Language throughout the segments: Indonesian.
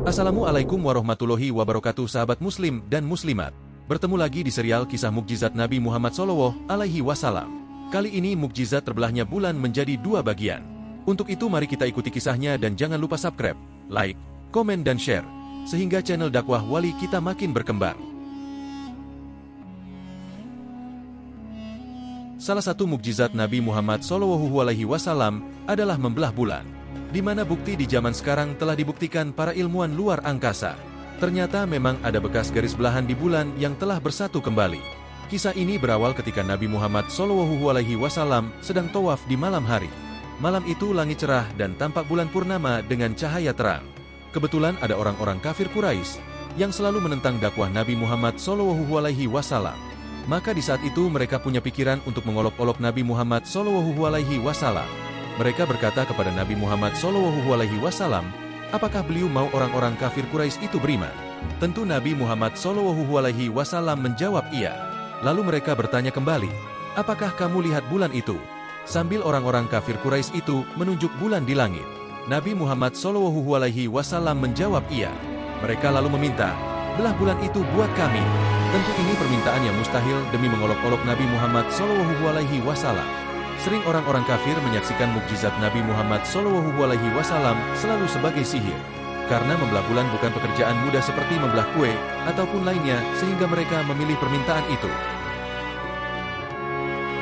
Assalamualaikum warahmatullahi wabarakatuh, sahabat muslim dan muslimat. Bertemu lagi di serial kisah mukjizat Nabi Muhammad SAW. Kali ini mukjizat terbelahnya bulan menjadi dua bagian. Untuk itu mari kita ikuti kisahnya dan jangan lupa subscribe, like, komen dan share, sehingga channel dakwah wali kita makin berkembang. Salah satu mukjizat Nabi Muhammad SAW adalah membelah bulan, di mana bukti di zaman sekarang telah dibuktikan para ilmuwan luar angkasa. Ternyata memang ada bekas garis belahan di bulan yang telah bersatu kembali. Kisah ini berawal ketika Nabi Muhammad SAW sedang tawaf di malam hari. Malam itu langit cerah dan tampak bulan purnama dengan cahaya terang. Kebetulan ada orang-orang kafir Quraisy yang selalu menentang dakwah Nabi Muhammad SAW. Maka di saat itu mereka punya pikiran untuk mengolok-olok Nabi Muhammad SAW. Mereka berkata kepada Nabi Muhammad SAW, apakah beliau mau orang-orang kafir Quraisy itu beriman? Tentu Nabi Muhammad SAW menjawab iya. Lalu mereka bertanya kembali, apakah kamu lihat bulan itu? Sambil orang-orang kafir Quraisy itu menunjuk bulan di langit. Nabi Muhammad SAW menjawab iya. Mereka lalu meminta, belah bulan itu buat kami. Tentu ini permintaan yang mustahil demi mengolok-olok Nabi Muhammad SAW. Sering orang-orang kafir menyaksikan mukjizat Nabi Muhammad SAW selalu sebagai sihir. Karena membelah bulan bukan pekerjaan mudah seperti membelah kue ataupun lainnya, sehingga mereka memilih permintaan itu.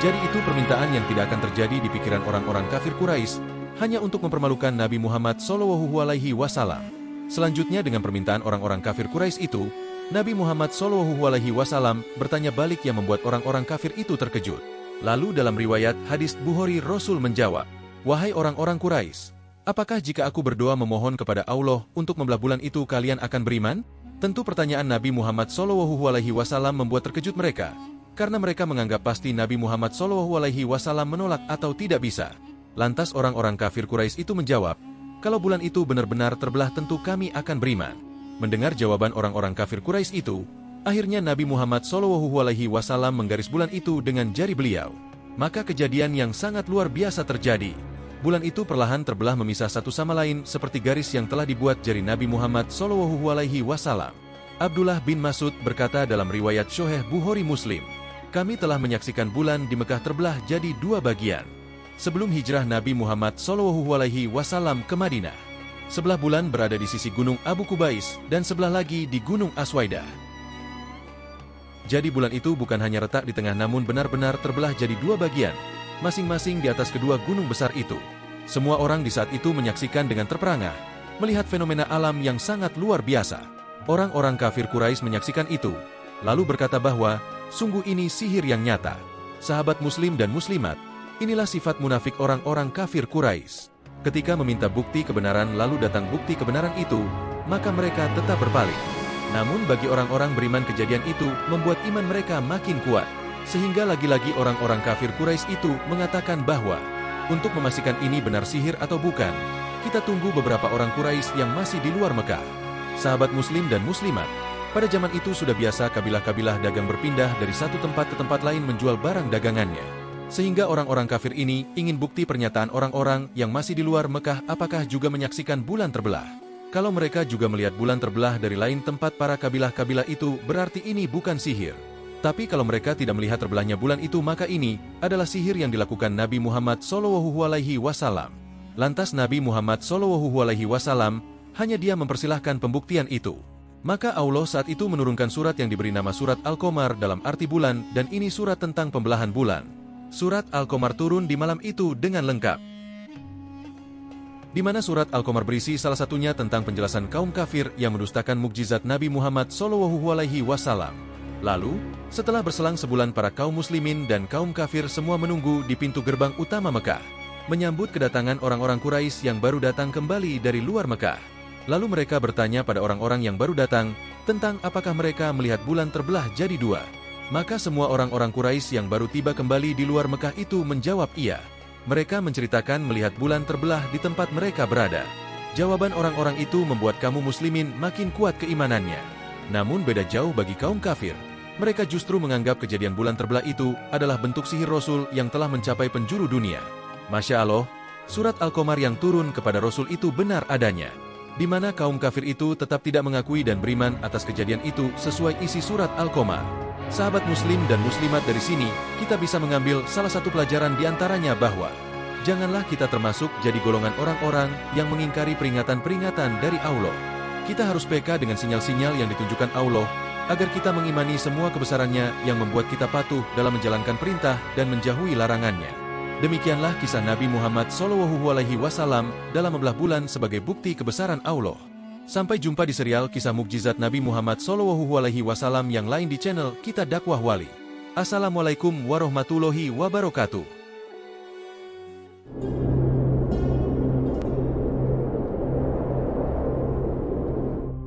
Jadi itu permintaan yang tidak akan terjadi di pikiran orang-orang kafir Quraisy, hanya untuk mempermalukan Nabi Muhammad SAW. Selanjutnya dengan permintaan orang-orang kafir Quraisy itu, Nabi Muhammad SAW bertanya balik yang membuat orang-orang kafir itu terkejut. Lalu dalam riwayat hadis Bukhari Rasul menjawab, wahai orang-orang Quraisy, apakah jika aku berdoa memohon kepada Allah untuk membelah bulan itu kalian akan beriman? Tentu pertanyaan Nabi Muhammad SAW membuat terkejut mereka, karena mereka menganggap pasti Nabi Muhammad SAW menolak atau tidak bisa. Lantas orang-orang kafir Quraisy itu menjawab, kalau bulan itu benar-benar terbelah tentu kami akan beriman. Mendengar jawaban orang-orang kafir Quraisy itu, akhirnya Nabi Muhammad SAW menggaris bulan itu dengan jari beliau. Maka kejadian yang sangat luar biasa terjadi. Bulan itu perlahan terbelah memisah satu sama lain seperti garis yang telah dibuat jari Nabi Muhammad SAW. Abdullah bin Mas'ud berkata dalam riwayat Sahih Bukhari Muslim, kami telah menyaksikan bulan di Mekah terbelah jadi dua bagian. Sebelum hijrah Nabi Muhammad SAW ke Madinah. Sebelah bulan berada di sisi gunung Abu Kubais dan sebelah lagi di gunung Aswaidah. Jadi bulan itu bukan hanya retak di tengah namun benar-benar terbelah jadi dua bagian, masing-masing di atas kedua gunung besar itu. Semua orang di saat itu menyaksikan dengan terperangah, melihat fenomena alam yang sangat luar biasa. Orang-orang kafir Quraisy menyaksikan itu, lalu berkata bahwa, sungguh ini sihir yang nyata. Sahabat muslim dan muslimat, inilah sifat munafik orang-orang kafir Quraisy. Ketika meminta bukti kebenaran lalu datang bukti kebenaran itu, maka mereka tetap berpaling. Namun bagi orang-orang beriman kejadian itu membuat iman mereka makin kuat. Sehingga lagi-lagi orang-orang kafir Quraisy itu mengatakan bahwa, untuk memastikan ini benar sihir atau bukan, kita tunggu beberapa orang Quraisy yang masih di luar Mekah. Sahabat muslim dan muslimat, pada zaman itu sudah biasa kabilah-kabilah dagang berpindah dari satu tempat ke tempat lain menjual barang dagangannya. Sehingga orang-orang kafir ini ingin bukti pernyataan orang-orang yang masih di luar Mekah apakah juga menyaksikan bulan terbelah. Kalau mereka juga melihat bulan terbelah dari lain tempat para kabilah-kabilah itu, berarti ini bukan sihir. Tapi kalau mereka tidak melihat terbelahnya bulan itu, maka ini adalah sihir yang dilakukan Nabi Muhammad SAW. Lantas Nabi Muhammad SAW hanya dia mempersilahkan pembuktian itu. Maka Allah saat itu menurunkan surat yang diberi nama surat Al-Qamar dalam arti bulan, dan ini surat tentang pembelahan bulan. Surat Al-Qamar turun di malam itu dengan lengkap, di mana surat Al-Qamar berisi salah satunya tentang penjelasan kaum kafir yang mendustakan mukjizat Nabi Muhammad SAW. Lalu, setelah berselang sebulan para kaum muslimin dan kaum kafir semua menunggu di pintu gerbang utama Mekah, menyambut kedatangan orang-orang Quraisy yang baru datang kembali dari luar Mekah. Lalu mereka bertanya pada orang-orang yang baru datang, tentang apakah mereka melihat bulan terbelah jadi dua. Maka semua orang-orang Quraisy yang baru tiba kembali di luar Mekah itu menjawab iya. Mereka menceritakan melihat bulan terbelah di tempat mereka berada. Jawaban orang-orang itu membuat kaum muslimin makin kuat keimanannya. Namun beda jauh bagi kaum kafir. Mereka justru menganggap kejadian bulan terbelah itu adalah bentuk sihir Rasul yang telah mencapai penjuru dunia. Masya Allah, surat Al-Qamar yang turun kepada Rasul itu benar adanya. di mana kaum kafir itu tetap tidak mengakui dan beriman atas kejadian itu sesuai isi surat Al-Qamar. Sahabat muslim dan muslimat, dari sini, kita bisa mengambil salah satu pelajaran di antaranya bahwa janganlah kita termasuk jadi golongan orang-orang yang mengingkari peringatan-peringatan dari Allah. Kita harus peka dengan sinyal-sinyal yang ditunjukkan Allah, agar kita mengimani semua kebesarannya yang membuat kita patuh dalam menjalankan perintah dan menjauhi larangannya. Demikianlah kisah Nabi Muhammad SAW dalam 12 bulan sebagai bukti kebesaran Allah. Sampai jumpa di serial kisah mukjizat Nabi Muhammad SAW yang lain di channel Kita Dakwah Wali. Assalamualaikum warahmatullahi wabarakatuh.